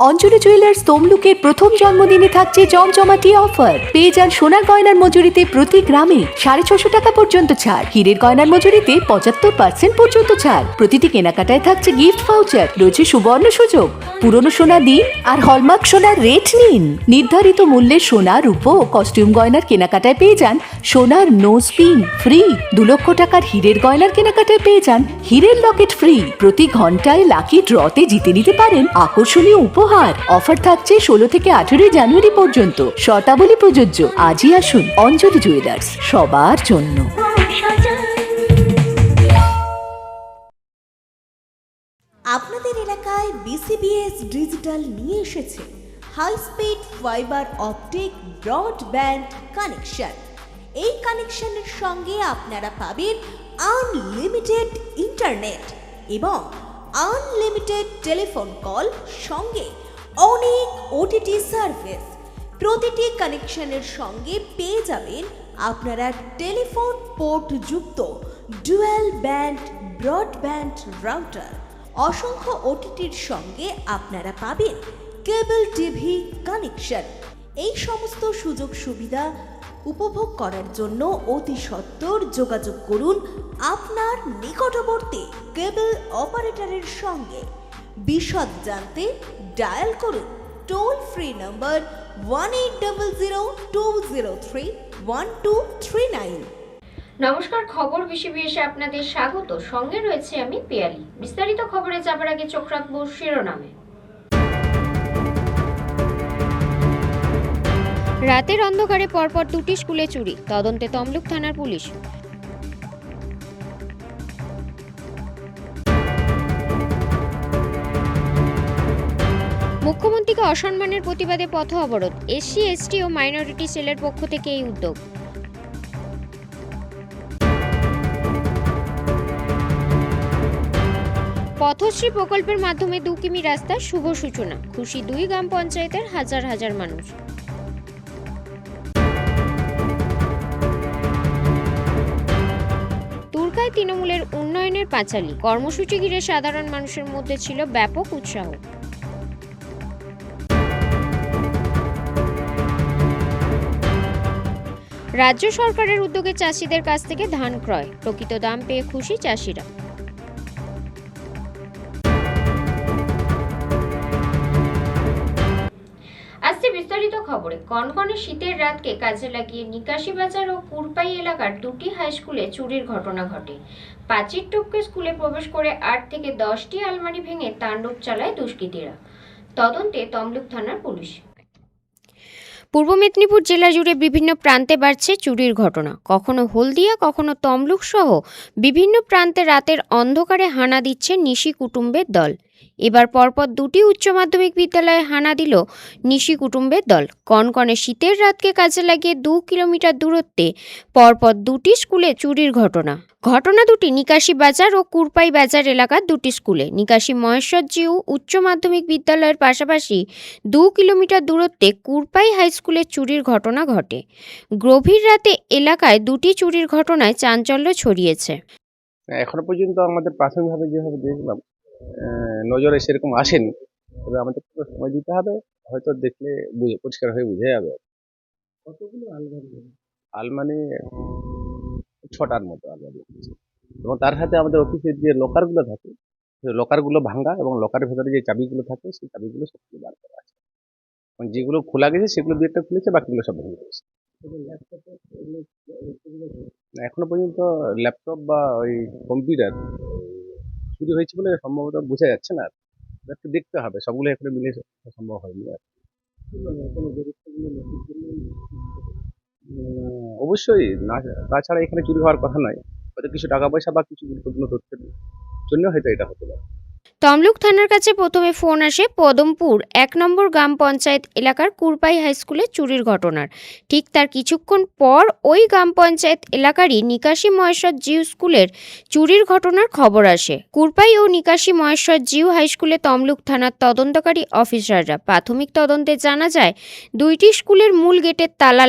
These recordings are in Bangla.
অঞ্জলি জুয়েলার্স তমলুকের প্রথম জন্মদিনে থাকছে জমজমাটি অফার। পেয়ে যান সোনার গয়নার মজুরিতে প্রতি গ্রামে 650 টাকা পর্যন্ত ছাড়, হীরের গয়নার মজুরিতে 75% পর্যন্ত ছাড়। প্রতিটি কেনাকাটায় থাকছে গিফট ভাউচার, রয়েছে সুবর্ণ সুযোগ। পুরনো সোনা দিন আর হলমার্ক সোনার রেট নিন। নির্ধারিত মূল্যের সোনা, রূপো ও কস্টিউম গয়নার কেনাকাটায় পেয়ে যান সোনার নোজ পিন ফ্রি। 2 লক্ষ টাকার হীরের গয়নার কেনাকাটায় পেয়ে যান হীরের লকেট ফ্রি। প্রতি ঘন্টায় লাকি ড্রতে জিতে নিতে পারেন আকর্ষণীয় উপহার। অফার থাকছে 16 থেকে 18 জানুয়ারি পর্যন্ত। শর্তাবলী প্রযোজ্য। আজই আসুন অঞ্জলি জুয়েলার্স, সবার জন্য। আপনাদের এলাকায় বিসিবিএস ডিজিটাল নিয়ে এসেছে high speed fibre optic broadband connection. এই কানেকশনের সঙ্গে আপনারা পাবেন আনলিমিটেড ইন্টারনেট এবং আনলিমিটেড টেলিফোন কল, সঙ্গে অনেক ওটিটি সার্ভিস। প্রতিটি কানেকশনের সঙ্গে পেয়ে যাবেন আপনারা টেলিফোন পোর্ট যুক্ত ডুয়াল ব্যান্ড ব্রডব্যান্ড রাউটার। অসংখ্য ওটিটির সঙ্গে আপনারা পাবেন কেবল টিভি কানেকশন। এই সমস্ত সুযোগ সুবিধা উপভোগ করার জন্য অতি সত্বর যোগাযোগ করুন আপনার নিকটবর্তী কেবল অপারেটরের সঙ্গে। বিশদ জানতে ডায়াল করুন টোল ফ্রি নম্বর 1800203139। নমস্কার, খবর বিসিবিএসে আপনাদের স্বাগত। সঙ্গে রয়েছে আমি পিয়ালি। বিস্তারিত খবরে যাবার আগে চোখ রাখবো শিরোনামে। রাতের অন্ধকারে পরপর 2টি স্কুলে চুরি, তদন্তে তমলুক থানার পুলিশ। মুখ্যমন্ত্রীকে অসম্মানের প্রতিবাদে পথ অবরোধ, এসসি এসটি ও মাইনরিটি সেলের পক্ষ থেকে এই উদ্যোগ। পথশ্রী প্রকল্পের মাধ্যমে 2 কিমি রাস্তার শুভ সূচনা, খুশি 2 গ্রাম পঞ্চায়েতের হাজার হাজার মানুষ। তুরকায় তৃণমূলের উন্নয়নের পাঁচালী, কর্মসূচি ঘিরে সাধারণ মানুষের মধ্যে ছিল ব্যাপক উৎসাহ। রাজ্য সরকারের উদ্যোগে চাষিদের কাছ থেকে ধান ক্রয়, প্রকৃত দাম পেয়ে খুশি চাষিরা। আজকে বিস্তারিত খবরে। কনকনে শীতের রাতকে কাজে লাগিয়ে নিকাশি বাজার ও কুরপাই এলাকার 2টি হাই স্কুলে চুরির ঘটনা ঘটে। পাঁচির টপকে স্কুলে প্রবেশ করে 8 থেকে 10টি আলমারি ভেঙে তাণ্ডব চালায় দুষ্কৃতীরা। তদন্তে তমলুক থানার পুলিশ। পূর্ব মেদিনীপুর জেলা জুড়ে বিভিন্ন প্রান্তে বাড়ছে চুরির ঘটনা। কখনো হলদিয়া, কখনো তমলুক সহ বিভিন্ন প্রান্তে রাতের অন্ধকারে হানা দিচ্ছে নিশি কুটুম্বের দল। এবার পরপর 2টি উচ্চ মাধ্যমিক বিদ্যালয়ে হানা দিল নিশি কুটুম্বের দল। কনকনে শীতের রাতকে কাজে লাগিয়ে 2 কিলোমিটার দূরত্বে পরপর 2টি স্কুলে চুরির ঘটনা। ঘটনা দুটি নিকাশি বাজার ও কুরপাই বাজার এলাকার 2টি স্কুলে। নিকাশি মহেশ্বর জিউ উচ্চ মাধ্যমিক বিদ্যালয়ের পাশাপাশি 2 কিলোমিটার দূরত্বে কুরপাই হাই স্কুলে চুরির ঘটনা ঘটে। গভীর রাতে এলাকায় 2টি চুরির ঘটনায় চাঞ্চল্য ছড়িয়েছে। এখনো পর্যন্ত আমাদের প্রাথমিকভাবে যেভাবে দেখলাম নজরে সেরকম আসেনি, তবে আমাদের একটু সময় দিতে হবে, হয়তো দেখলে পরিষ্কার হয়ে বুঝে যাবে। কতগুলো আলমারি 6টার মতো আলমারি আছে, এবং তার সাথে আমাদের অফিসের যে লকারগুলো থাকে সেই লকারগুলো ভাঙা, এবং লকারের ভেতরে যে চাবিগুলো থাকে সেই চাবিগুলো সবগুলো বার করা আছে। এবং যেগুলো খোলা গেছে সেগুলো 2-1টা খুলেছে, বাকিগুলো সব ভেঙে গেছে। এখনো পর্যন্ত ল্যাপটপ বা ওই কম্পিউটার চুরি হয়েছে বলে সম্ভবত বোঝা যাচ্ছে না। একটু দেখতে হবে, সবগুলো এখনো মিলে সম্ভব হয়নি। আর অবশ্যই না, তাছাড়া এখানে চুরি হওয়ার কথা নয়, হয়তো কিছু টাকা পয়সা বা কিছু গুরুত্বপূর্ণ তথ্যের জন্য হয়তো এটা হতে পারে। তমলুক থানার কাছে প্রথমে ফোন আসে পদমপুর 1 নম্বর গ্রাম পঞ্চায়েত এলাকার কুরপাই হাই স্কুলে চুরির ঘটনার। ঠিক তার কিছুক্ষণ পর ওই গ্রাম পঞ্চায়েত এলাকারই নিকাশি মহেশ্বর জিউ স্কুলের চুরির ঘটনার খবর আসে। কুরপাই ও নিকাশি মহেশ্বর জিউ হাই স্কুলে তমলুক থানার তদন্তকারী অফিসাররা প্রাথমিক তদন্তে জানা যায় 2টি স্কুলের মূল গেটের তালা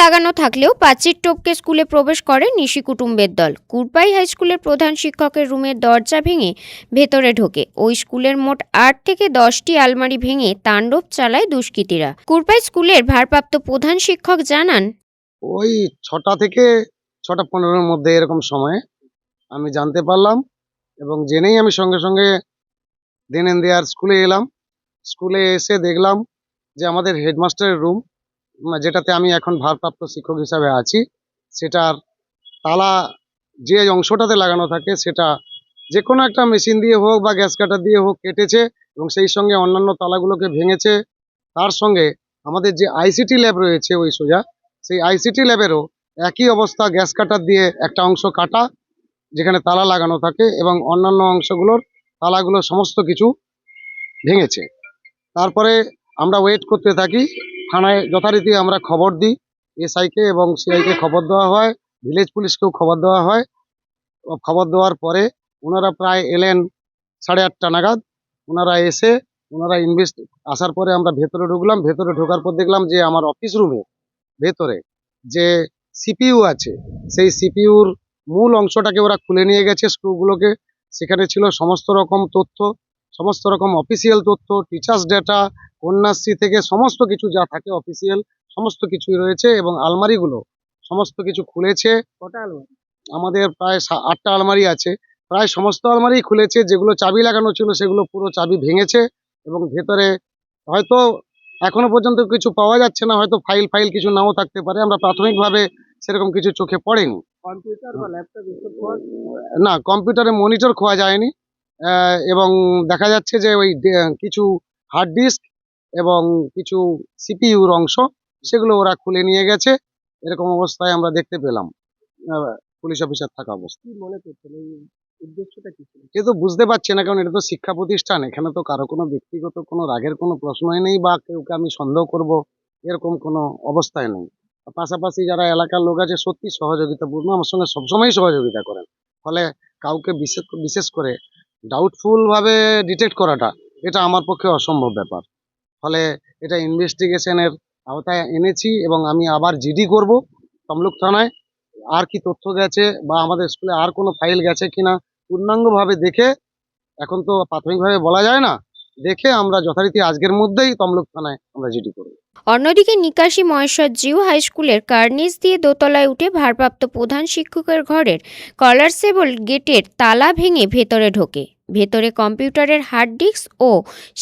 লাগানো থাকলেও পাঁচির টপকে স্কুলে প্রবেশ করে নিশি কুটুম্বের দল। কুরপাই হাই স্কুলের প্রধান শিক্ষকের রুমের দরজা ভেঙে ভেতরে ঢোকে। ওই স্কুলের মোট 8 থেকে 10টি আলমারি ভেঙে তাণ্ডব চালায় দুষ্কৃতীরা। কুরপাই স্কুলের ভারপ্রাপ্ত প্রধান শিক্ষক জানান, ওই 6টা থেকে 6:15-এর মধ্যে এরকম সময়ে আমি জানতে পারলাম এবং জেনেই আমি সঙ্গে সঙ্গে দেন এন্ড দেয়ার স্কুলে এলাম। স্কুলে এসে দেখলাম যে আমাদের হেডমাস্টারের রুম, যেটাতে আমি এখন ভারপ্রাপ্ত শিক্ষক হিসাবে আছি, সেটার তালা যে অংশটাতে লাগানো থাকে সেটা যে কোনো একটা মেশিন দিয়ে হোক বা গ্যাস কাটার দিয়ে হোক কেটেছে এবং সেই সঙ্গে অন্যান্য তালাগুলোকে ভেঙেছে। তার সঙ্গে আমাদের যে আইসিটি ল্যাব রয়েছে ওই সোজা, সেই আইসিটি ল্যাবেরও একই অবস্থা, গ্যাস কাটার দিয়ে একটা অংশ কাটা যেখানে তালা লাগানো থাকে এবং অন্যান্য অংশগুলোর তালাগুলো সমস্ত কিছু ভেঙেছে। তারপরে আমরা ওয়েট করতে থাকি, থানায় যথারীতি আমরা খবর দিই, এসআইকে এবং সিআইকে খবর দেওয়া হয়, ভিলেজ পুলিশকেও খবর দেওয়া হয়। খবর দেওয়ার পরে ওনারা প্রায় এলেন 8:30 নাগাদ। ওনারা এসে আসার পরে আমরা ভেতরে ঢুকলাম। ভেতরে ঢোকার পর দেখলাম যে আমার অফিস রুমে ভেতরে যে সিপিইউ আছে, সেই সিপিইউর মূল অংশটাকে ওরা খুলে নিয়ে গেছে, স্ক্রুগুলোকে। সেখানে ছিল সমস্ত রকম তথ্য, সমস্ত রকম অফিসিয়াল তথ্য, টিচার্স ডেটা, কন্যাশ্রী থেকে সমস্ত কিছু যা থাকে অফিসিয়াল সমস্ত কিছুই রয়েছে এবং আলমারিগুলো সমস্ত কিছু খুলেছে। কটা আলমারি? আমাদের প্রায় 8টা আলমারি আছে। প্রায় সমস্ত আলমারি খুলেছে, যেগুলো চাবি লাগানো ছিল সেগুলো পুরো চাবি ভেঙেছে এবং ভেতরে হয়তো এখনো পর্যন্ত কিছু পাওয়া যাচ্ছে না, হয়তো ফাইল কিছু নাও থাকতে পারে। আমরা প্রাথমিকভাবে সেরকম কিছু চোখে পড়েনি। কম্পিউটার বা ল্যাপটপ না, কম্পিউটারে মনিটর খোয়া যায়নি এবং দেখা যাচ্ছে যে ওই কিছু হার্ড ডিস্ক এবং কিছু সিপিইউর অংশ সেগুলো ওরা খুলে নিয়ে গেছে। এরকম অবস্থায় আমরা দেখতে পেলাম পুলিশ অফিসার থাকা অবস্থা। কি মনে করছেন এই উদ্দেশ্যটা কি ছিল? এ তো বুঝতে পারছি না, কারণ এটা তো শিক্ষা প্রতিষ্ঠান, এখানে তো কারো কোনো ব্যক্তিগত কোনো রাগের কোনো প্রশ্নই নেই বা কেউকে আমি সন্দেহ করব এরকম কোনো অবস্থায় নেই। পাশাপাশি যারা এলাকার লোক আছে সত্যি সহযোগিতাপূর্ণ, আমার সঙ্গে সবসময় সহযোগিতা করেন। ফলে কাউকে বিশেষ করে ডাউটফুল ভাবে ডিটেক্ট করাটা এটা আমার পক্ষে অসম্ভব ব্যাপার। ফলে এটা ইনভেস্টিগেশনের আওতায় এনেছি এবং আমি আবার জিডি করব তমলুক থানায়। আর কি তথ্য গেছে বা আমাদের স্কুলে আর কোনো ফাইল গেছে কিনা পূর্ণাঙ্গভাবে দেখে, এখন তো প্রাথমিকভাবে বলা যায় না, দেখে আমরা যথারীতি আজকের মধ্যেই তমলুক থানায় আমরা জিডি করব। অন্যদিকে নিকাশি মহেশ্বর জিউ হাই স্কুলের কার্নিস দিয়ে দোতলায় উঠে ভারপ্রাপ্ত প্রধান শিক্ষকের ঘরের কলারসেবল গেটের তালা ভেঙে ভেতরে ঢোকে। ভেতরে কম্পিউটারের হার্ড ডিস্ক ও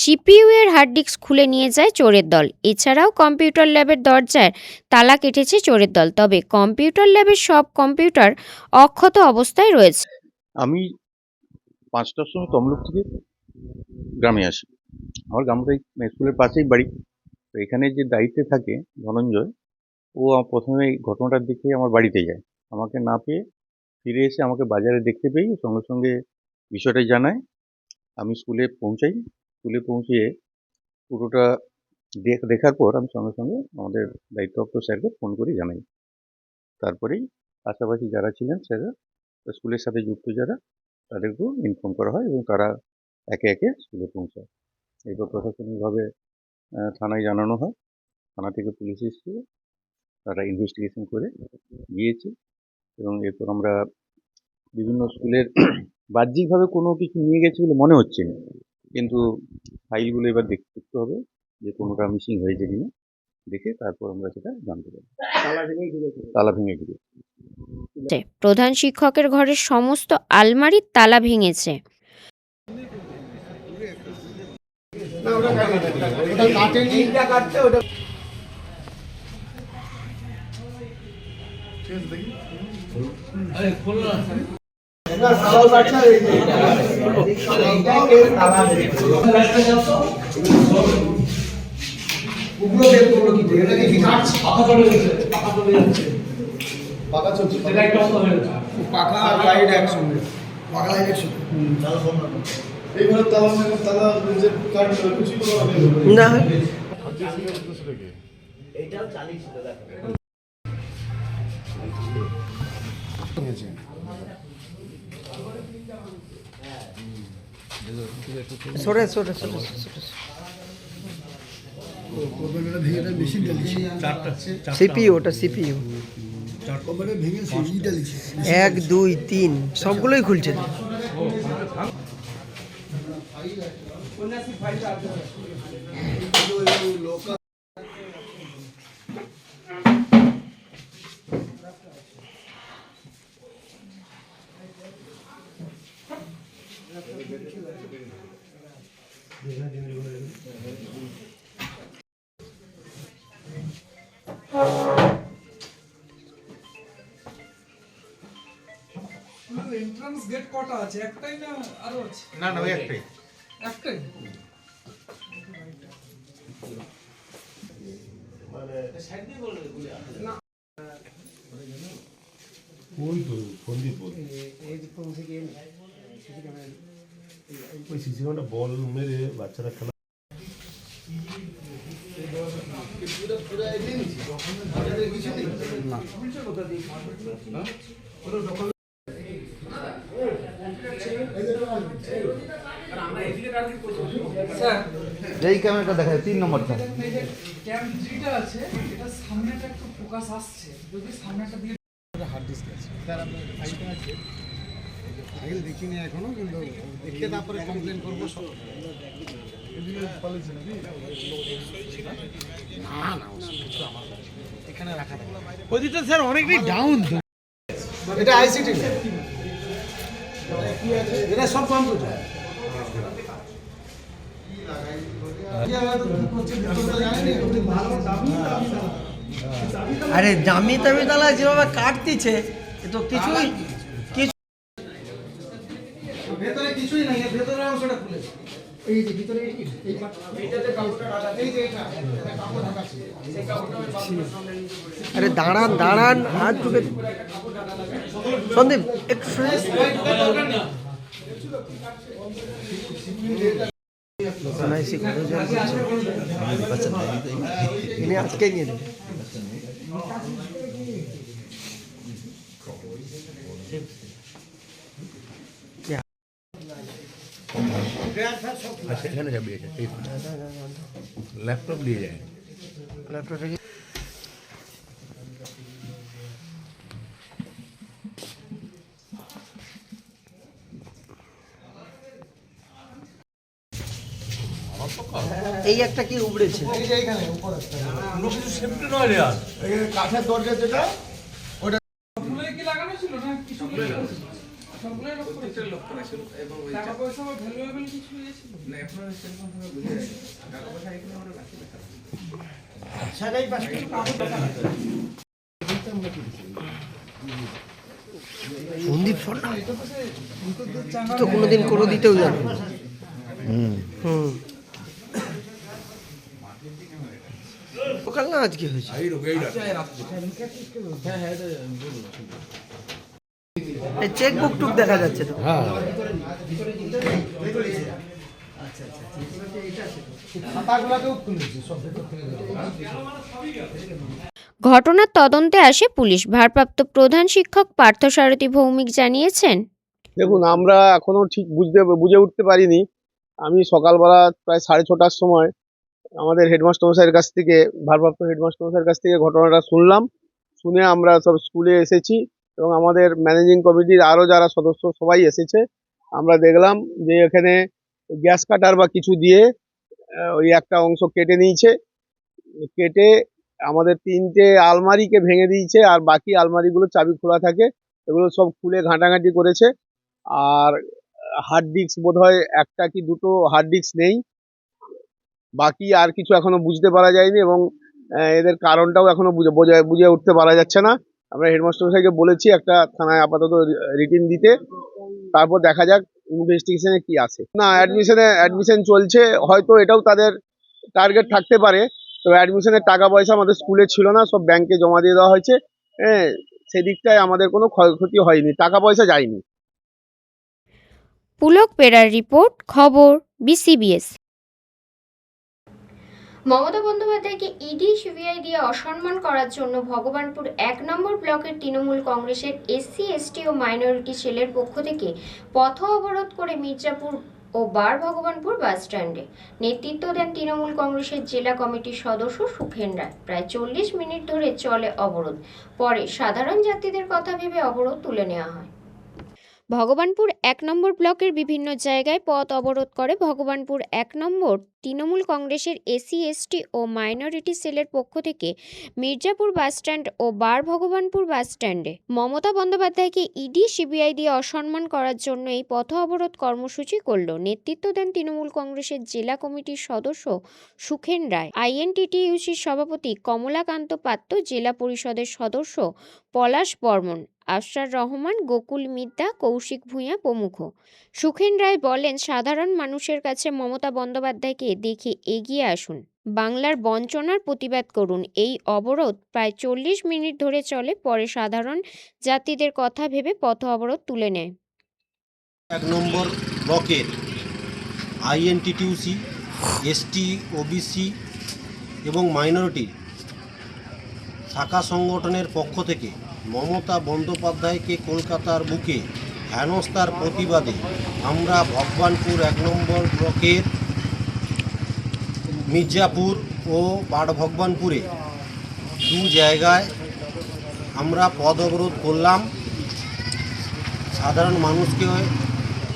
সিপিইউ এর হার্ড ডিস্ক খুলে নিয়ে যায় চোরের দল। এছাড়াও কম্পিউটার ল্যাবের দরজার তালা কেটেছে চোরের দল। তবে কম্পিউটার ল্যাবের সব কম্পিউটার অক্ষত অবস্থায় রয়েছে। আমি 5টার সময় তমলুক থেকে গ্রামে আসি। আমার গ্রামটা স্কুলের পাশেই বাড়ি। তো এখানে যে দায়িত্বে থাকে ধনঞ্জয়, ও প্রথমে এই ঘটনাটার দিকে আমার বাড়িতে যায়। আমাকে না পেয়ে ফিরে এসে আমাকে বাজারে দেখতে পেয়ে সঙ্গে সঙ্গে বিষয়টা জানায়। আমি স্কুলে পৌঁছাই। স্কুলে পৌঁছিয়ে পুরোটা দেখার পর আমি সঙ্গে সঙ্গে আমাদের দায়িত্বপ্রাপ্ত স্যারকে ফোন করে জানাই। তারপরেই পাশাপাশি যারা ছিলেন স্যাররা, স্কুলের সাথে যুক্ত যারা, তাদেরকেও ইনফর্ম করা হয় এবং তারা একে একে স্কুলে পৌঁছায়। এরপর প্রশাসনিকভাবে থানায় জানানো হয়। থানা থেকে পুলিশ এসেছিল, তারা ইনভেস্টিগেশন করে গিয়েছে এবং এরপর আমরা বিভিন্ন স্কুলের বাহ্যিকভাবে কোনো কিছু নিয়ে গেছে বলে মনে হচ্ছে না, কিন্তু ফাইলগুলো এবার দেখতে হবে যে কোনোটা মিসিং হয়েছে কিনা, দেখে তারপর আমরা সেটা জানতে পারি। তালা ভেঙে গিয়েছে। প্রধান শিক্ষকের ঘরের সমস্ত আলমারির তালা ভেঙেছে। পাখা আর লাইট একসঙ্গে, পাখা লাইট একসঙ্গে। এইগুলো তালা যে কারেন্ট কিছু না এইটাও চালিয়েছিল। সরে সিপিইউ, ওটা সিপিইউ 1 2 3 সবগুলোই খুলছে। এন্ট্রান্স গেট কটা আছে? একটাই না আরো আছে? না না, ওই একটাই। একটাই। কোন তো সন্দীপ ওই সিসি ক্যামেরা বল মেরে বাচ্চারা খেলা স্যার, এই ক্যামেরাটা দেখা যায় 3 নম্বরটা। ক্যাম্প যেটা আছে এটা সামনেটা একটু ফোকাস আসছে, যদি সামনেটা দিয়ে হার্ড ডিস্ক আছে স্যার, আপনার ফাইলটা আছে? ফাইল দেখিনি এখনো, কিন্তু দেখে তারপরে কমপ্লেন করবো সব। না না, কিছু আমার এখানে রাখা থাকে। ওইদিকটা স্যার অনেকটাই ডাউন। এটা আইসিটি, এটা সব কম্পিউটার। আরে দামি দামি তালা যেভাবে কাটতিছে এ তো কিছুই কিছু ভেতরে কিছুই নাই, ভেতরের অংশটা খুলেছে। এই যে ভিতরে এই এইটাতে কাপড়টা ঢাকা, এই যে এটা কাপড় ঢাকা ছিল, এই কাপড়টা। আরে দাঁড়ান দাঁড়ান, হাত ঢুকে সন্দীপ একটু আজকে নিয়ে দেবে। আচ্ছা এখানে যাবে, ল্যাপটপ নিয়ে যায়। ল্যাপটপটা এই একটা কি উবড়েছে, এই যে এইখানে উপরে কিছু সেফটি নয় রে, আর এখানে কাঠের দরজা যেটা সবগুলোই কি লাগানো ছিল না কিছু? সবগুলোই লক করা ছিল এবং টাকা পয়সা বা ভ্যালুয়েবল কিছু ছিল না? এখন সেরকম ভাবে বুঝে যাচ্ছে টাকা পয়সা এখানে আমরা রাখি না। সারাই পাশ থেকে সন্দীপ শোনা তো কোনোদিন করে দিতেও জানে। সকাল না আজকে হয়েছে, চেক বুক টুক দেখা যাচ্ছে তো। খাতাগুলোকেও খুলেছে, সব ভেতর থেকে। ঘটনার তদন্তে আসে পুলিশ। ভারপ্রাপ্ত প্রধান শিক্ষক পার্থসারথী ভৌমিক জানিয়েছেন, দেখুন, আমরা এখনো ঠিক বুঝে উঠতে পারিনি। আমি সকালবেলা প্রায় 6:30টার সময় আমাদের হেডমাস্টার মশাইয়ের কাছ থেকে, ভারপ্রাপ্ত হেডমাস্টার মশাইয়ের কাছ থেকে ঘটনাটা শুনলাম। শুনে আমরা সব স্কুলে এসেছি এবং আমাদের ম্যানেজিং কমিটির আরও যারা সদস্য সবাই এসেছে। আমরা দেখলাম যে এখানে গ্যাস কাটার বা কিছু দিয়ে ওই একটা অংশ কেটে নিয়েছে, কেটে আমাদের 3টে আলমারিকে ভেঙে দিয়েছে, আর বাকি আলমারিগুলো চাবি খোলা থাকে, এগুলো সব খুলে ঘাঁটাঘাঁটি করেছে। আর হার্ড ডিস্ক বোধহয় একটা কি দুটো হার্ড ডিস্ক নেই, বাকি আর কিছু এখনো বুঝতে পারা যায়নি এবং এদের কারণটাও এখনো বুঝে উঠতে পারা যাচ্ছে না। আমরা হেডমাস্টার মশাইকে বলেছি একটা থানায় আপাতত রিটিন দিতে, তারপর দেখা যাক ইনভেস্টিগেশনে কি আসে। না, অ্যাডমিশন চলছে, হয়তো এটাও তাদের টার্গেট থাকতে পারে। তো অ্যাডমিশনের টাকা পয়সা আমাদের স্কুলে ছিল না, সব ব্যাংকে জমা দিয়ে দেওয়া হয়েছে। সেদিকটায় আমাদের কোনো ক্ষয়ক্ষতি হয়নি, টাকা পয়সা যায়নি। পুলক পেরার রিপোর্ট, খবর বিসিবিএস। মমতা বন্দ্যোপাধ্যায়কে ইডি সিবিআই দিয়ে অসম্মান করার জন্য ভগবানপুর 1 নম্বর ব্লকের তৃণমূল কংগ্রেসের এসসি এসটি ও মাইনরিটি সেলের পক্ষ থেকে পথ অবরোধ করে মির্জাপুর ও বার ভগবানপুর বাস স্ট্যান্ডে নেতৃত্ব দেন তৃণমূল কংগ্রেসের জেলা কমিটির সদস্য সুখেন রায়। প্রায় 40 মিনিট ধরে চলে অবরোধ। পরে সাধারণ যাত্রীদের কথা ভেবে অবরোধ তুলে নেওয়া হয়। ভগবানপুর ১ নম্বর ব্লকের বিভিন্ন জায়গায় পথ অবরোধ করে ভগবানপুর ১ নম্বর তৃণমূল কংগ্রেসের এসসি এসটি ও মাইনরিটি সেলের পক্ষ থেকে মির্জাপুর বাসস্ট্যান্ড ও ভগবানপুর বাসস্ট্যান্ডে মমতা বন্দ্যোপাধ্যায়কে ইডি সিবিআই দিয়ে অসম্মান করার জন্য এই পথ অবরোধ কর্মসূচি করল। নেতৃত্ব দেন তৃণমূল কংগ্রেসের জেলা কমিটির সদস্য সুখেন রায়, আইএনটিটিইউসির সভাপতি কমলাকান্ত পাত্র, জেলা পরিষদের সদস্য পলাশ বর্মন, আফসার রহমান, গোকুল মিদ্যা, কৌশিক ভূঁইয়া প্রমুখ। সুখেন রায় বলেন, সাধারণ মানুষের কাছে মমতা বন্দ্যোপাধ্যায়কে দেখে এগিয়ে আসুন, বাংলার বঞ্চনার প্রতিবাদ করুন। এই অবরোধ প্রায় 40 মিনিট ধরে চলে, পরে সাধারণ যাত্রীদের কথা ভেবে পথ অবরোধ তুলে নেয়। 1 নম্বর ব্লকের আইএনটিটিউসি, এসটি, ওবিসি এবং মাইনরিটি শাখা সংগঠনের পক্ষ থেকে মমতা বন্দ্যোপাধ্যায়কে কলকাতার বুকে হেনস্থার প্রতিবাদে আমরা ভগবানপুর 1 নম্বর ব্লকের মির্জাপুর ও ভগবানপুরে দু জায়গায় আমরা পথ অবরোধ করলাম। সাধারণ মানুষকে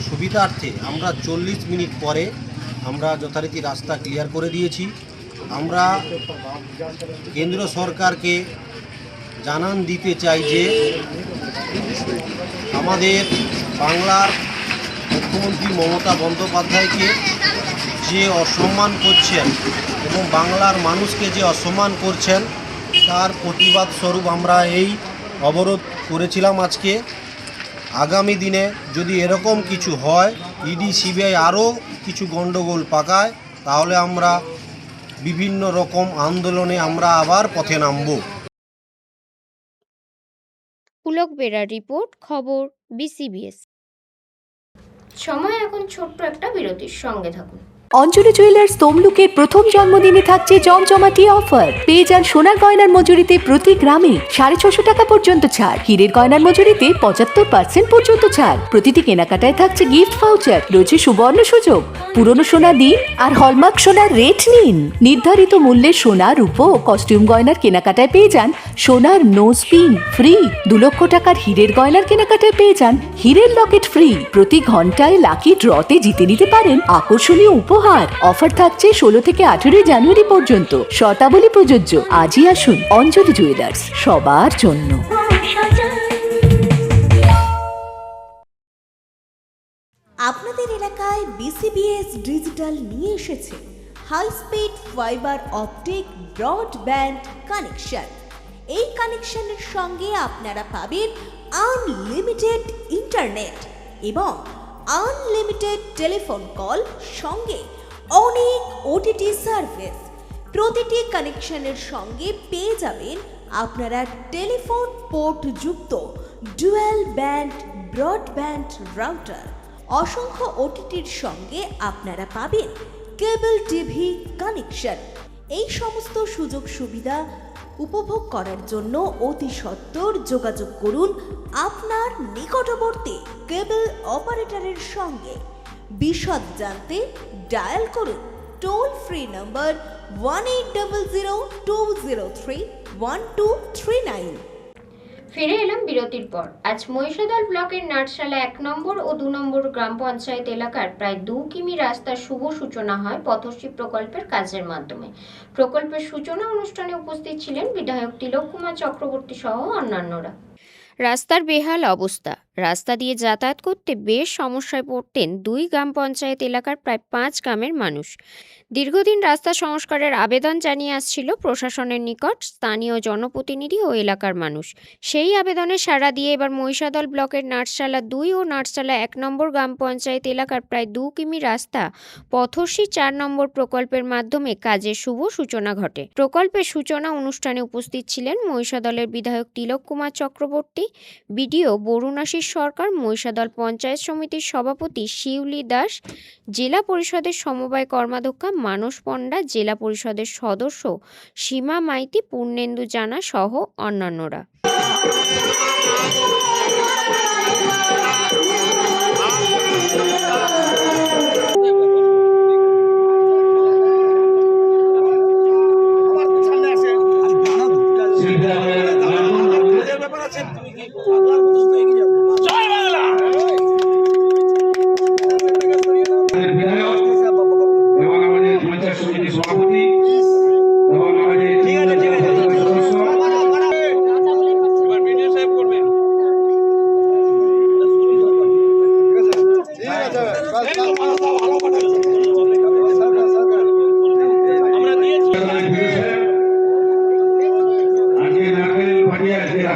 সুবিধার্থে আমরা 40 মিনিট পরে আমরা যথারীতি রাস্তা ক্লিয়ার করে দিয়েছি। আমরা কেন্দ্র সরকারকে জানান দিতে চাই যে আমাদের বাংলার মুখ্যমন্ত্রী মমতা বন্দ্যোপাধ্যায়কে যে অসম্মান করছেন এবং বাংলার মানুষকে যে অসম্মান করছেন তার প্রতিবাদ স্বরূপ আমরা এই অবরোধ করেছিলাম আজকে। আগামী দিনে যদি এরকম কিছু হয়, ইডি সিবিআই আরও কিছু গণ্ডগোল পাকায়, তাহলে আমরা বিভিন্ন রকম আন্দোলনে আমরা আবার পথে নামব। পুলক বেরার রিপোর্ট, খবর বিসিবিএস। সময় এখন ছোট্ট একটা বিরতির, সঙ্গে থাকুন। অঞ্জলি জুয়েলার্স তমলুকের প্রথম জন্মদিনে থাকছে জমজমাটি অফার। পেয়ে যান সোনার গয়নার মজুরিতে প্রতি গ্রামে 650 টাকা পর্যন্ত ছাড়, হীরের গয়নার মজুরিতে 75% পর্যন্ত ছাড়। প্রতিটি কেনাকাটায় থাকছে গিফট ভাউচার, রয়েছে সুবর্ণ সুযোগ। পুরনো সোনা দিন আর হলমার্ক সোনার রেট নিন। নির্ধারিত মূল্যের সোনা, রূপো ও কস্টিউম গয়নার কেনাকাটায় পেয়ে যান সোনার নোজ পিন ফ্রি। 2 লক্ষ টাকার হীরের গয়নার কেনাকাটায় পেয়ে যান হীরের লকেট ফ্রি। প্রতি ঘন্টায় লাকি ড্রতে জিতে নিতে পারেন আকর্ষণীয় উপহার। অফার থাকছে 16 থেকে 18 জানুয়ারি পর্যন্ত। শর্তাবলী প্রযোজ্য। আজই আসুন অঞ্জলি জুয়েলার্স, সবার জন্য। আপনাদের এলাকায় বিসিবিএস ডিজিটাল নিয়ে এসেছে high speed fibre optic broadband connection. এই কানেকশনের সঙ্গে আপনারা পাবেন আনলিমিটেড ইন্টারনেট এবং আনলিমিটেড টেলিফোন কল, সঙ্গে অনেক ওটিটি সার্ভিস। প্রতিটি কানেকশনের সঙ্গে পেয়ে যাবেন আপনারা টেলিফোন পোর্ট যুক্ত ডুয়াল ব্যান্ড ব্রডব্যান্ড রাউটার। অসংখ্য ওটিটির সঙ্গে আপনারা পাবেন কেবল টিভি কানেকশন। এই সমস্ত সুযোগ সুবিধা উপভোগ করার জন্য অতি সত্বর যোগাযোগ করুন আপনার নিকটবর্তী কেবল অপারেটরের সঙ্গে। বিশদ জানতে ডায়াল করুন টোল ফ্রি নম্বর 1800-203-1239। ফিরে এলাম বিরতির পর। আজ মহিষাদল ব্লকের নাটশালা 1 নম্বর ও 2 নম্বর গ্রাম পঞ্চায়েত এলাকার প্রায় 2 কিমি রাস্তার শুভ সূচনা হয় পথশ্রী প্রকল্পের কাজের মাধ্যমে। প্রকল্পের সূচনা অনুষ্ঠানে উপস্থিত ছিলেন বিধায়ক তিলক কুমার চক্রবর্তী সহ অন্যান্যরা। রাস্তার বেহাল অবস্থা, রাস্তা দিয়ে যাতায়াত করতে বেশ সমস্যায় পড়তেন 2 গ্রাম পঞ্চায়েত এলাকার প্রায় 5 গ্রামের মানুষ। দীর্ঘদিন রাস্তা সংস্কারের আবেদন জানিয়ে আসছিল প্রশাসনের নিকট স্থানীয় জনপ্রতিনিধি ও এলাকার মানুষ। সেই আবেদনে সাড়া দিয়ে এবার মহিষাদল ব্লকের নাটশালা 2 ও নাটশালা 1 নম্বর গ্রাম পঞ্চায়েত এলাকার প্রায় 2 কিমি রাস্তা পথশ্রী 4 নম্বর প্রকল্পের মাধ্যমে কাজের শুভ সূচনা ঘটে। প্রকল্পের সূচনা অনুষ্ঠানে উপস্থিত ছিলেন মহিষাদলের বিধায়ক তিলক কুমার চক্রবর্তী, বিডিও বরুণাশিস সরকার, মহিষাদল পঞ্চায়েত সমিতির সভাপতি শিউলি দাস, জেলা পরিষদের সমবায় কর্মাধ্যক্ষা মানস পণ্ডা, জেলা পরিষদের সদস্য সীমা মাইতি, পূর্ণেন্দু জানা সহ অন্যান্যরা। জয় বাংলা।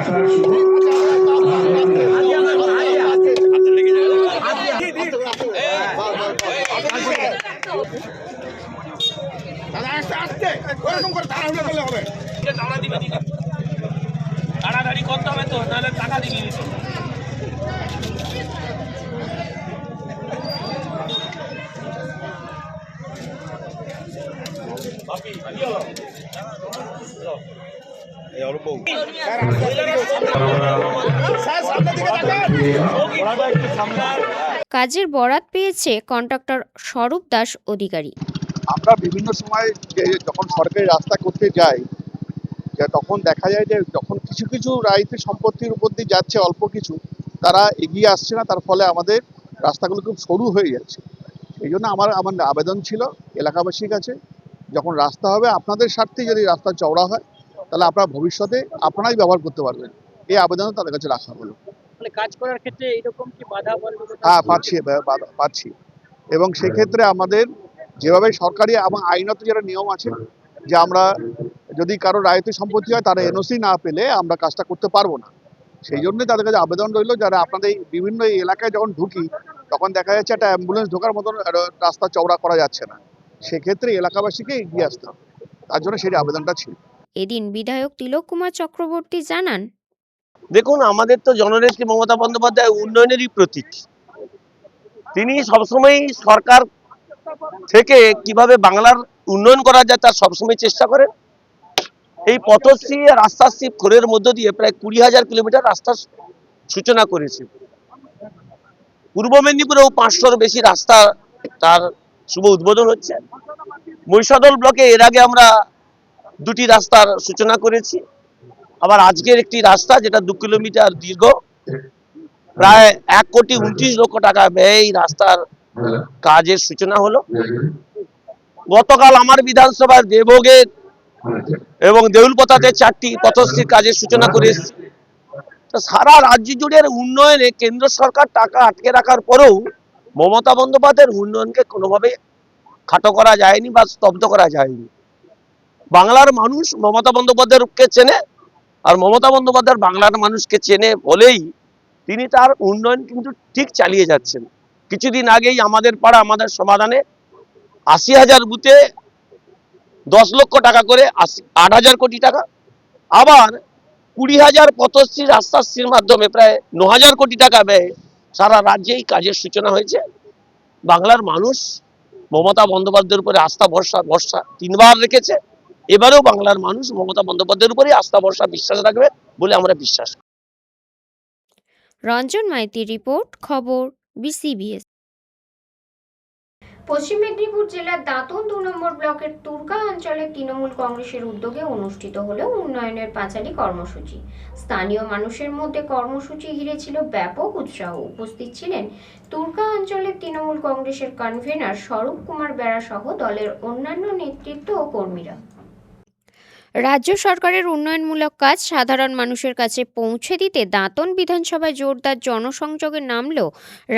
আসার সুযোগ তাড়াতাড়ি করতে হবে তো, নাহলে টাকা দিবি তো। কাজের বরাত পেয়েছে কন্ট্রাক্টর স্বরূপ দাস অধিকারী। আমরা বিভিন্ন সময় যখন সরকারি রাস্তা করতে যাই, তখন দেখা যায় যে যখন কিছু কিছু রাইতের সম্পত্তির উপর দিয়ে যাচ্ছে অল্প কিছু, তারা এগিয়ে আসছে না, তার ফলে আমাদের রাস্তাগুলো খুব সরু হয়ে যাচ্ছে। এই জন্য আমার আবেদন ছিল এলাকাবাসীর কাছে, যখন রাস্তা হবে আপনাদের স্বার্থে যদি রাস্তা চওড়া হয় তাহলে আপনারা ভবিষ্যতে আপনারাই ব্যবহার করতে পারবেন, এই আবেদন তাদের কাছে রাখা হলো। কাজ করার ক্ষেত্রে এরকম কি বাধা? হ্যাঁ, পাচ্ছি। এবং সেক্ষেত্রে আমাদের যেভাবে সরকারি এবং আইনত যারা নিয়ম আছে যে আমরা যদি কারো রায়তী সম্পত্তি হয় তারা এনওসি না পেলে আমরা কাজটা করতে পারবো না। সেই জন্যই তাদের কাছে আবেদন রইল, যারা আপনাদের বিভিন্ন এলাকায় যখন ঢুকি তখন দেখা যাচ্ছে একটা অ্যাম্বুলেন্স ঢোকার মতন রাস্তা চওড়া করা যাচ্ছে না, সেক্ষেত্রে এলাকাবাসীকে এগিয়ে আসতে হবে, তার জন্য সেই আবেদনটা ছিল। এদিন বিধায়ক তিলক কুমার চক্রবর্তী জানান, দেখুন, আমাদের তো জননেত্রী মমতা বন্দ্যোপাধ্যায় উন্নয়নেরই প্রতীক। তিনি সবসময় সরকার থেকে কিভাবে বাংলার উন্নয়ন করা যায় তার সবসময় চেষ্টা করেন। এই পথশ্রী রাস্তাশ্রী খোরের মধ্য দিয়ে প্রায় 20,000 কিলোমিটার রাস্তার সূচনা করেছে। পূর্ব মেদিনীপুরেও 500-র বেশি রাস্তা তার শুভ উদ্বোধন হচ্ছে। মহিষাদল ব্লকে এর আগে আমরা 2টি রাস্তার সূচনা করেছি। আবার আজকের একটি রাস্তা যেটা 2 কিলোমিটার দীর্ঘ, প্রায় 1,29 লক্ষ টাকা ব্যয়ে এই রাস্তার কাজের সূচনা হলো। গতকাল আমার বিধানসভার দেবভোগের এবং দেউলপতাতে 4টি পথশ্রীর কাজের সূচনা করে এসেছি। সারা রাজ্য জুড়ে উন্নয়নে কেন্দ্র সরকার টাকা আটকে রাখার পরেও মমতা বন্দ্যোপাধ্যায়ের উন্নয়নকে কোনোভাবে খাটো করা যায়নি বা স্তব্ধ করা যায়নি। বাংলার মানুষ মমতা বন্দ্যোপাধ্যায়কে চেনে, আর মমতা বন্দ্যোপাধ্যায় বাংলার মানুষকে চেনে বলেই তিনি তার উন্নয়ন কিন্তু ঠিক চালিয়ে যাচ্ছেন। কিছুদিন আগেই আমাদের পাড়া আমাদের সমাধানে 80,000 বুথে 10 লক্ষ টাকা করে 8,000 কোটি টাকা, আবার 20,000 পথশ্রী রাস্তাশ্রীর মাধ্যমে প্রায় 9,000 কোটি টাকা ব্যয়ে সারা রাজ্যে এই কাজের সূচনা হয়েছে। বাংলার মানুষ মমতা বন্দ্যোপাধ্যায়ের উপরে আস্থা ভরসা 3বার রেখেছে। এবারেও বাংলার মানুষ মমতা বন্দ্যোপাধ্যায়ের উপরে আস্থা ভরসা বিশ্বাস রাখবে বলে আমরা বিশ্বাস করি। রঞ্জন মাইতির রিপোর্ট, খবর বিসিবিএস। পশ্চিম মেদিনীপুর জেলার দাঁতন 2 নম্বর ব্লকের তুরকা অঞ্চলে তৃণমূল কংগ্রেসের উদ্যোগে অনুষ্ঠিত হলো উন্নয়নের পাঁচালী কর্মসূচি। স্থানীয় মানুষের মধ্যে কর্মসূচি ঘিরে ছিল ব্যাপক উৎসাহ। উপস্থিত ছিলেন তুরকা অঞ্চলের তৃণমূল কংগ্রেসের কনভেনার স্বরূপ কুমার বেরা সহ দলের অন্যান্য নেতৃত্ব ও কর্মীরা। রাজ্য সরকারের উন্নয়নমূলক কাজ সাধারণ মানুষের কাছে পৌঁছে দিতে দাঁতন বিধানসভায় জোরদার জনসংযোগে নামল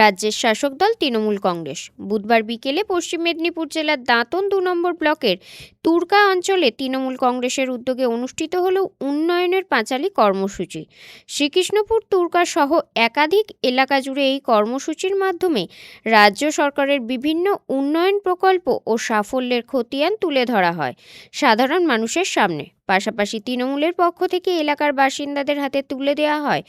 রাজ্যের শাসক দল তৃণমূল কংগ্রেস। বুধবার বিকেলে পশ্চিম মেদিনীপুর জেলার দাঁতন 2 নম্বর ব্লকের তুরকা অঞ্চলে তৃণমূল কংগ্রেসের উদ্যোগে অনুষ্ঠিত হল উন্নয়নের পাঁচালী কর্মসূচি। শ্রীকৃষ্ণপুর, তুরকা সহ একাধিক এলাকা জুড়ে এই কর্মসূচির মাধ্যমে রাজ্য সরকারের বিভিন্ন উন্নয়ন প্রকল্প ও সাফল্যের খতিয়ান তুলে ধরা হয় সাধারণ মানুষের সামনে। পাশাপাশি তৃণমূলের পক্ষ থেকে এলাকার বাসিন্দাদের হাতে তুলে দেওয়া হয়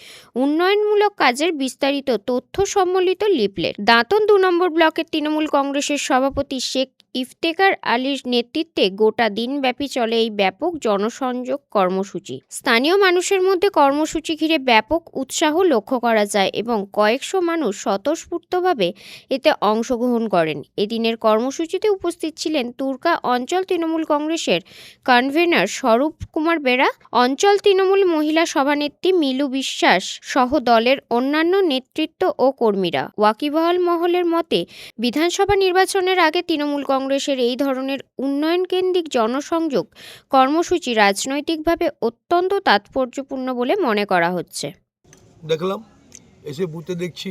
উন্নয়নমূলক কাজের বিস্তারিত তথ্য সম্বলিত লিফলেট। দাঁতন 2 নম্বর ব্লকের তৃণমূল কংগ্রেসের সভাপতি শেখ ইফতেখার আলীর নেতৃত্বে গোটা দিনব্যাপী চলে এই ব্যাপক জনসংযোগ কর্মসূচি। স্থানীয় মানুষের মধ্যে কর্মসূচি ঘিরে ব্যাপক উৎসাহ লক্ষ্য করা যায় এবং কয়েকশো মানুষ স্বতঃস্ফূর্তভাবে এতে অংশগ্রহণ করেন। এদিনের কর্মসূচিতে উপস্থিত ছিলেন তুরকা অঞ্চল তৃণমূল কংগ্রেসের কনভেনার স্বরূপ কুমার বেরা, অঞ্চল তৃণমূল মহিলা সভানেত্রী মিলু বিশ্বাস সহ দলের অন্যান্য নেতৃত্ব ও কর্মীরা। ওয়াকিবহাল মহলের মতে বিধানসভা নির্বাচনের আগে তৃণমূল কংগ্রেসের এই ধরনের উন্নয়ন কেন্দ্রিক জনসংযোগ কর্মসূচি রাজনৈতিকভাবে অত্যন্ত তাৎপর্যপূর্ণ বলে মনে করা হচ্ছে। দেখলাম এসে বুথে দেখছি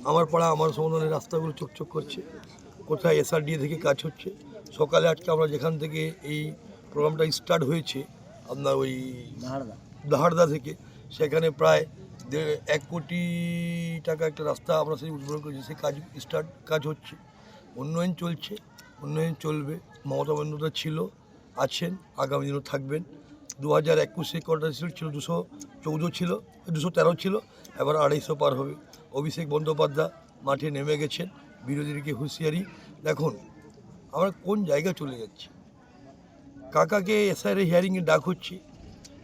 আমার পাড়া আমার সমাধানের রাস্তাগুলো চকচক করছে, কোথায় SRDA থেকে কাজ হচ্ছে। সকালে আজকে আমরা যেখান থেকে এই প্রোগ্রামটা স্টার্ট হয়েছে ওই দাহারদা থেকে, সেখানে প্রায় 1 কোটি টাকা একটা রাস্তা আমরা সেই উদ্বোধন করেছি। সেই কাজ হচ্ছে, উন্নয়ন চলছে, উন্নয়ন চলবে। মমতা বন্দ্যোপাধ্যায় ছিল, আছেন, আগামী দিনও থাকবেন। 2021 কটা ছিল 214 ছিল, 213 ছিল, এবার 250 পার হবে। অভিষেক বন্দ্যোপাধ্যায় মাঠে নেমে গেছেন, বিরোধীদেরকে হুঁশিয়ারি। দেখুন আমরা কোন জায়গায় চলে যাচ্ছি। কাকাকে এসআইআর হিয়ারিংয়ে ডাক হচ্ছে,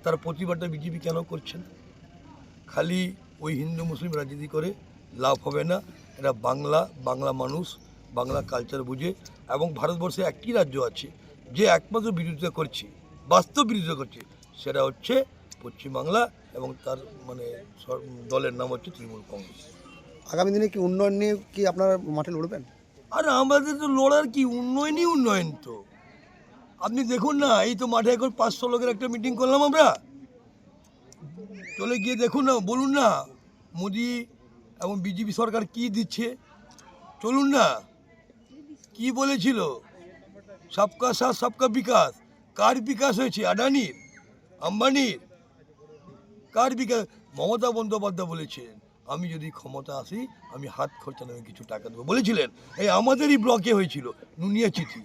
তার প্রতিবাদটা বিজেপি কেন করছেন? খালি ওই হিন্দু মুসলিম রাজনীতি করে লাভ হবে না। এটা বাংলা মানুষ বাংলা কালচার বুঝে, এবং ভারতবর্ষে একটি রাজ্য আছে যে একমাত্র বিরোধিতা করছে, বাস্তব বিরোধিতা করছে, সেটা হচ্ছে পশ্চিমবাংলা, এবং তার দলের নাম হচ্ছে তৃণমূল কংগ্রেস। আগামী দিনে কি উন্নয়ন নিয়ে কি আপনারা মাঠে লড়বেন? আর আমাদের তো লড়ার কি, উন্নয়ন তো আপনি দেখুন না, এই তো মাঠে এখন 500 লোকের একটা মিটিং করলাম আমরা। চলে গিয়ে দেখুন না, বলুন না মোদি এবং বিজেপি সরকার কি দিচ্ছে, চলুন না। কি বলেছিল? সবকা সাথ সবকা বিকাশ। কার বিকাশ হয়েছে? আদানির, আম্বানির। কার বিকাশ? মমতা বন্দ্যোপাধ্যায় বলেছেন আমি যদি ক্ষমতা আসি আমি হাত খরচা নামে কিছু টাকা দেবো বলেছিলেন। এই আমাদেরই ব্লকে হয়েছিল নুনিয়া চিঠি,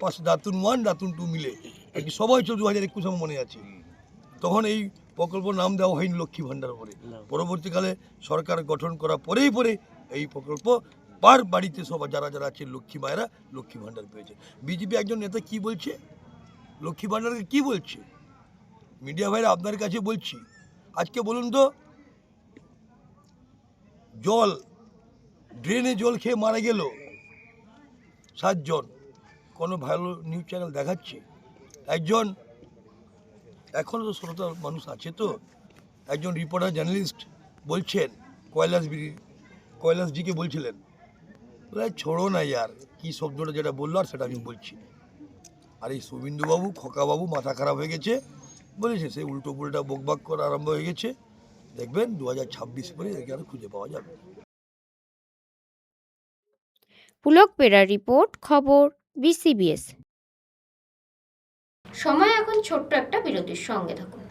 পাশে দাতুন 1 দাতুন 2 মিলে আর কি সবাই 2021 আমার মনে আছে। তখন এই প্রকল্প নাম দেওয়া হয়নি লক্ষ্মী ভাণ্ডার বলে। পরবর্তীকালে সরকার গঠন করার পরে এই প্রকল্প পার বাড়িতে সবাই যারা আছে লক্ষ্মী মায়েরা লক্ষ্মী ভাণ্ডার পেয়েছে। বিজেপি একজন নেতা কি বলছে, লক্ষ্মী ভাণ্ডারকে কি বলছে? মিডিয়া ভাইরা আপনার কাছে বলছি, আজকে বলুন তো, ড্রেনে জল খেয়ে মারা গেল 7 জন, কোনো ভালো নিউজ চ্যানেল দেখাচ্ছে? একজন, এখনও তো শ্রোতা মানুষ আছে তো, একজন রিপোর্টার জার্নালিস্ট বলছেন কৈলাসজিকে বলছিলেন, ছোড়ো না ইয়ার, কি শব্দটা যেটা বললো আর সেটা আমি বলছি। আর এই শুভেন্দুবাবু খোকাবাবু মাথা খারাপ হয়ে গেছে বলেছে, সে উল্টো পুল্টা বকবাক করা আরম্ভ হয়ে গেছে। দেখবেন 2026 পরে একে আর খুঁজে পাওয়া যাবে। পুলক পেরার রিপোর্ট, খবর BCBS। সময় এখন ছোট্ট একটা বিরতির, সঙ্গে থাকুন।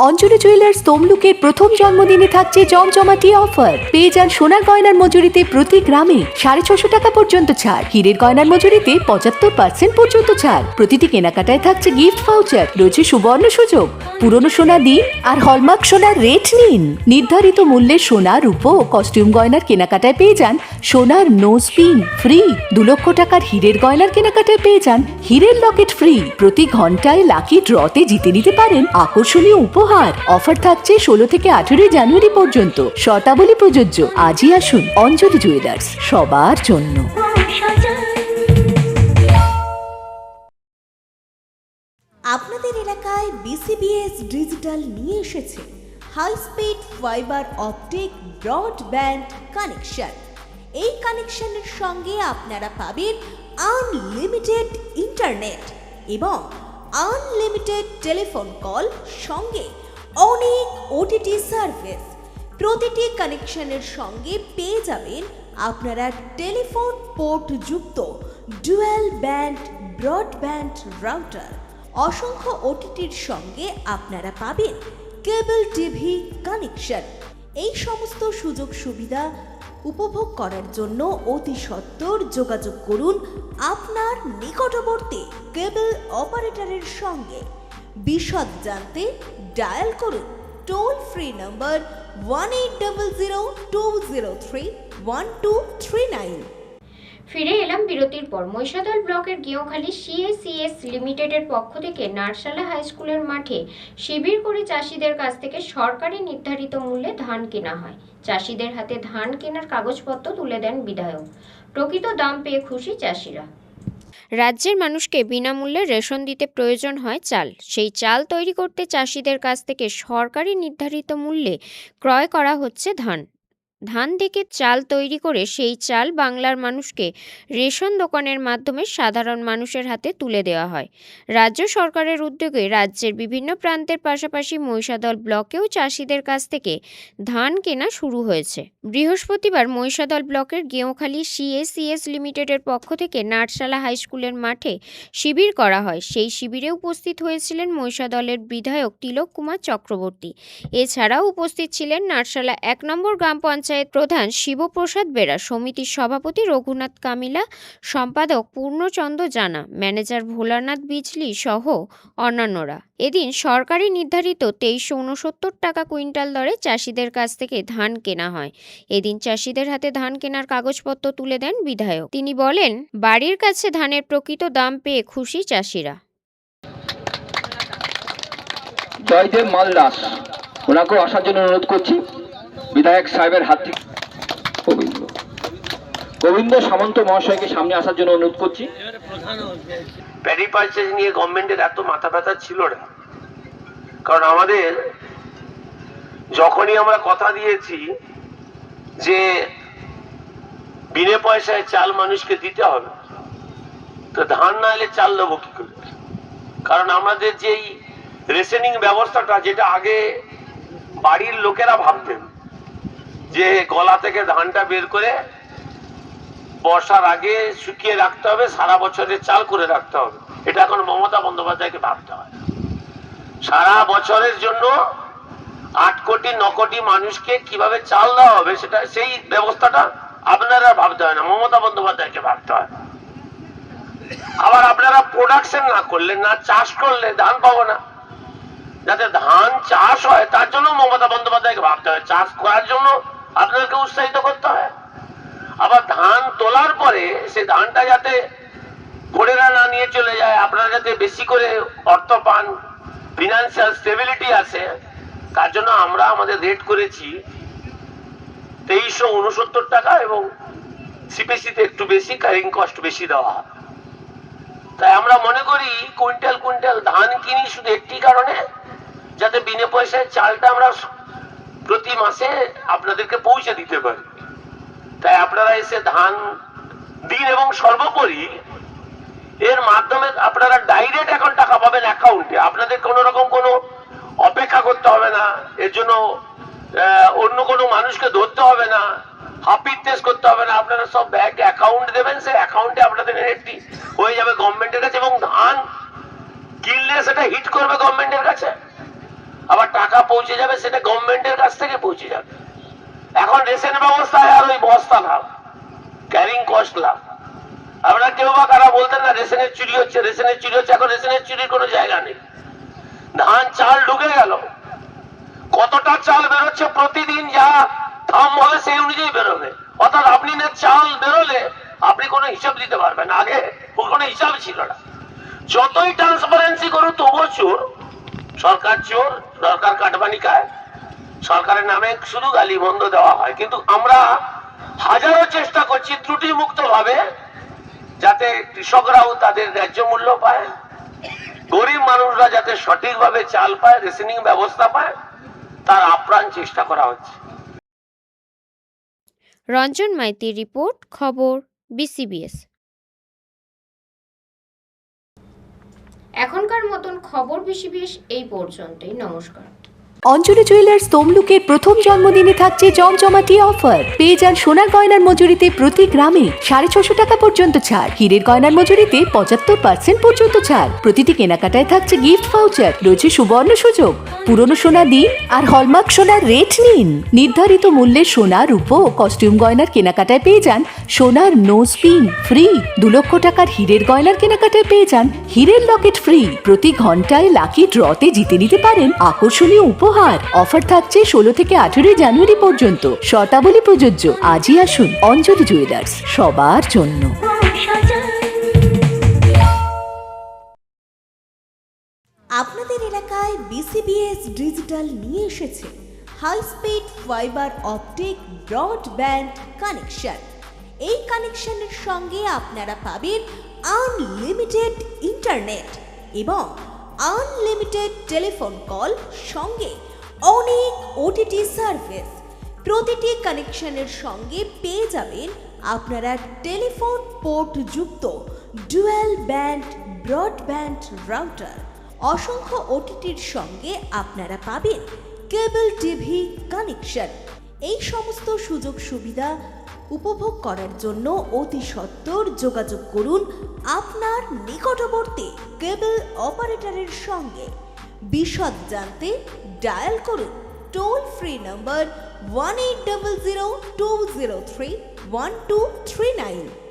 অঞ্জলি জুয়েলার্স তমলুকের প্রথম জন্মদিনে থাকছে জমজমাটি অফার। পেয়ে যান সোনার গয়নার মজুরিতে প্রতি গ্রামে 650 টাকা পর্যন্ত ছাড়, হীরের গয়নার মজুরিতে 75% পর্যন্ত ছাড়। প্রতিটি কেনাকাটায় থাকছে গিফট ভাউচার, রয়েছে সুবর্ণ সুযোগ। পুরনো সোনা দিন আর হলমার্ক সোনার রেট নিন। নির্ধারিত মূল্যের সোনা, রূপো ও কস্টিউম গয়নার কেনাকাটায় পেয়ে যান সোনার নোজ পিন ফ্রি। 2 লক্ষ টাকার হীরের গয়নার কেনাকাটায় পেয়ে যান হীরের লকেট ফ্রি। প্রতি ঘন্টায় লাকি ড্রতে জিতে নিতে পারেন আকর্ষণীয় উপহার। অফার থাকছে 16 থেকে 18 জানুয়ারি পর্যন্ত। শর্তাবলী প্রযোজ্য। আজই আসুন অঞ্জলি জুয়েলার্স, সবার জন্য। আপনাদের এলাকায় BCBS ডিজিটাল নিয়ে এসেছে high speed fibre optic broadband connection. এই কানেকশনের সঙ্গে আপনারা পাবেন আনলিমিটেড ইন্টারনেট এবং আনলিমিটেড টেলিফোন কল, সঙ্গে অনেক OTT সার্ভিস। প্রতিটি কানেকশনের সঙ্গে পেয়ে যাবেন আপনারা টেলিফোন পোর্ট যুক্ত ডুয়াল ব্যান্ড ব্রডব্যান্ড রাউটার। অসংখ্য OTTর সঙ্গে আপনারা পাবেন কেবল টিভি কানেকশন। এই সমস্ত সুযোগ সুবিধা উপভোগ করার জন্য অতি সত্বর যোগাযোগ করুন আপনার নিকটবর্তী কেবল অপারেটরের সঙ্গে। বিশদ জানতে ডায়াল করুন টোল ফ্রি নম্বর 1800203139। ফিরে এলাম বিরতির পর। মহিষাদল ব্লকের গিয়খালী CACS লিমিটেডের পক্ষ থেকে নাটশালা হাই স্কুলের মাঠে শিবির করে চাষিদের কাছ থেকে সরকারি নির্ধারিত মূল্যে ধান কেনা হয়। চাষিদের হাতে ধান কেনার কাগজপত্র তুলে দেন বিধায়ক। প্রকৃত দাম পেয়ে খুশি চাষিরা। রাজ্যের মানুষকে বিনামূল্যে রেশন দিতে প্রয়োজন হয় চাল। সেই চাল তৈরি করতে চাষিদের কাছ থেকে সরকারি নির্ধারিত মূল্যে ক্রয় করা হচ্ছে ধান। ধান থেকে চাল তৈরি করে সেই চাল বাংলার মানুষকে রেশন দোকানের মাধ্যমে সাধারণ মানুষের হাতে তুলে দেওয়া হয়। রাজ্য সরকারের উদ্যোগে রাজ্যের বিভিন্ন প্রান্তের পাশাপাশি মহিষাদল ব্লকেও চাষিদের কাছ থেকে ধান কেনা শুরু হয়েছে। বৃহস্পতিবার মহিষাদল ব্লকের গেঁওখালী সিএসিএস লিমিটেডের পক্ষ থেকে নাটশালা হাই স্কুলের মাঠে শিবির করা হয়। সেই শিবিরে উপস্থিত হয়েছিলেন মহিষাদলের বিধায়ক তিলক কুমার চক্রবর্তী। এছাড়াও উপস্থিত ছিলেন নাটশালা 1 নম্বর গ্রাম পঞ্চায়েত প্রধান শিবপ্রসাদ বেরা, সমিতির সভাপতি রঘুনাথ কামিলা, সম্পাদক পূর্ণচন্দ্র জানা, ম্যানেজার ভোলানাথ বিজলি সহ অন্যান্যরা। এদিন সরকারি নির্ধারিত 2369 টাকা কুইন্টাল দরে চাষিদের কাছ থেকে ধান কেনা হয়। এদিন চাষিদের হাতে ধান কেনার কাগজপত্র তুলে দেন বিধায়ক। তিনি বলেন, বাড়ির কাছে ধানের প্রকৃত দাম পেয়ে খুশি চাষিরা। জয়দেব মালদাস, ওনাকেও আসার জন্য অনুরোধ করছি। বিধায়ক সাহেবের হাত থেকে গোবিন্দ সামন্ত মহাশয়কে সামনে আসার জন্য অনুরোধ করছি। প্যাডি পারচেজ নিয়ে গভর্নমেন্টের এত মাথা ব্যথা ছিল না, কারণ আমাদের যখনই আমরা কথা দিয়েছি যে বিনা পয়সায় চাল মানুষকে দিতে হবে, তো ধান না এলে চাল দেবো কি করে? কারণ আমাদের যেই রেশনিং ব্যবস্থাটা, যেটা আগে বাড়ির লোকেরা ভাবতেন যে গলা থেকে ধানটা বের করে বর্ষার আগে শুকিয়ে রাখতে হবে, সারা বছরের চাল করে রাখতে হবে, এটা এখন মমতা বন্দ্যোপাধ্যায়কে ভাবতে হয়। সারা বছরের জন্য 8 কোটি 9 কোটি মানুষকে কিভাবে চাল দেওয়া হবে, সেটা সেই ব্যবস্থাটা আপনারা ভাবতে হয় না, মমতা বন্দ্যোপাধ্যায়কে ভাবতে হয়। আবার আপনারা প্রোডাকশন না করলে, না চাষ করলে ধান পাবো না। যাতে ধান চাষ হয় তার জন্য মমতা বন্দ্যোপাধ্যায়কে ভাবতে হয়, চাষ করার জন্য আপনাদেরকে উৎসাহিত করতে হয়। আবার ধান তোলার পরে সেই ধানটা যাতে পড়েরা না নিয়ে চলে যায়, আপনারা যাতে বেশি করে অর্থ পান, ফিনান্সিয়াল স্টেবিলিটি আসে, তার জন্য আমরা আমাদের রেট করেছি 2369 টাকা, এবং সিপিসিতে একটু বেশি, ক্যারিং কস্ট বেশি দেওয়া হয়। তাই আমরা মনে করি কুইন্টাল কুইন্টাল ধান কিনি শুধু একটি কারণে, যাতে বিনা পয়সায় চালটা আমরা প্রতি মাসে আপনাদেরকে পৌঁছে দিতে পারি। তাই আপনারা এসে ধান দিন, এবং সর্বোপরি এর মাধ্যমে আপনারা ডাইরেক্ট এখন টাকা পাবেন অ্যাকাউন্টে। আপনাদের কোনো রকম কোনো অপেক্ষা করতে হবে না, এর জন্য অন্য কোনো মানুষকে ধরতে হবে না, হাপির টেস্ট করতে হবে না। আপনারা সব ব্যাংক অ্যাকাউন্ট দেবেন, সেই অ্যাকাউন্টে আপনাদের নেটটি হয়ে যাবে গভর্নমেন্টের কাছে, এবং ধান কিনলে সেটা হিট করবে গভর্নমেন্টের কাছে, আবার টাকা পৌঁছে যাবে, সেটা গভর্নমেন্টের কাছ থেকে পৌঁছে যাবে। এখন রেশন ব্যবস্থায় আর ওই বস্তা লাভ, ক্যারিং কস্ট লাভ। আপনারা কেউ বা কারা বলতেন না রেশনের চুরি হচ্ছে, রেশনের চুরি হচ্ছে। এখন রেশনের চুরির কোনো জায়গা নেই। ধান চাল ঢুকে গেল, কতটা চাল বেরোচ্ছে প্রতিদিন, যা দাম হবে সেই অনুযায়ী বেরোবে। অর্থাৎ আপনি না চাল বেরোলে আপনি কোনো হিসাব দিতে পারবেন না, আগে কোনো হিসাব ছিল না। যতই ট্রান্সপারেন্সি করুন তবুও চোর, সরকার চোর, সরকার কাটবানি খায়, সরকারের নামে শুধু গালি বন্ধ দেওয়া হয়। কিন্তু আমরা হাজারো চেষ্টা করছি ত্রুটি মুক্ত ভাবে, যাতে কৃষকরাও তাদের ন্যায্য মূল্য পায়, গরিব মানুষরা যাতে সঠিকভাবে চাল পায়, রেশনিং ব্যবস্থা পায়, তার আপ্রাণ চেষ্টা করা হচ্ছে। রঞ্জন মাইতির রিপোর্ট, খবর বিসিবিএস। এখনকার মতন খবর বিসিবিএস এই পর্যন্তই। নমস্কার। অঞ্জলি জুয়েলার্স তমলুকের প্রথম জন্মদিনে থাকছে জমজমাটি অফার। পেয়ে যান সোনার গয়নার মজুরিতে প্রতি গ্রামে 650 টাকা পর্যন্ত ছাড়, হীরের গয়নার মজুরিতে 75% পর্যন্ত ছাড়। প্রতিটি কেনাকাটায় থাকছে গিফট ভাউচার, রয়েছে সুবর্ণ সুযোগ। পুরনো সোনা দিন আর হলমার্ক সোনার রেট নিন। নির্ধারিত মূল্যে সোনা, রূপো ও কস্টিউম গয়নার কেনাকাটায় পেয়ে যান সোনার নোজ পিন ফ্রি। 2 লক্ষ টাকার হীরের গয়নার কেনাকাটায় পেয়ে যান হীরের লকেট ফ্রি। প্রতি ঘন্টায় লাকি ড্রতে জিতে নিতে পারেন আকর্ষণীয় উপহার। অফার থাকছে 16 থেকে 18 জানুয়ারি পর্যন্ত। শর্তাবলী প্রযোজ্য। আজই আসুন অঞ্জলি জুয়েলার্স, সবার জন্য। আপনাদের এলাকায় বিসিবিএস ডিজিটাল নিয়ে এসেছে high speed fibre optic broadband connection. এই কানেকশনের সঙ্গে আপনারা পাবেন আনলিমিটেড ইন্টারনেট এবং আনলিমিটেড টেলিফোন কল, সঙ্গে অনেক ওটিটি সার্ভিস। প্রতিটি কানেকশনের সঙ্গে পেয়ে যাবেন আপনারা টেলিফোন পোর্ট যুক্ত ডুয়াল ব্যান্ড ব্রডব্যান্ড রাউটার। অসংখ্য ওটিটির সঙ্গে আপনারা পাবেন কেবল টিভি কানেকশন। এই সমস্ত সুযোগ সুবিধা উপভোগ করার জন্য অতি সত্বর যোগাযোগ করুন আপনার নিকটবর্তী কেবল অপারেটরের সঙ্গে। বিশদ জানতে ডায়াল করুন টোল ফ্রি নম্বর 1800 203 1239।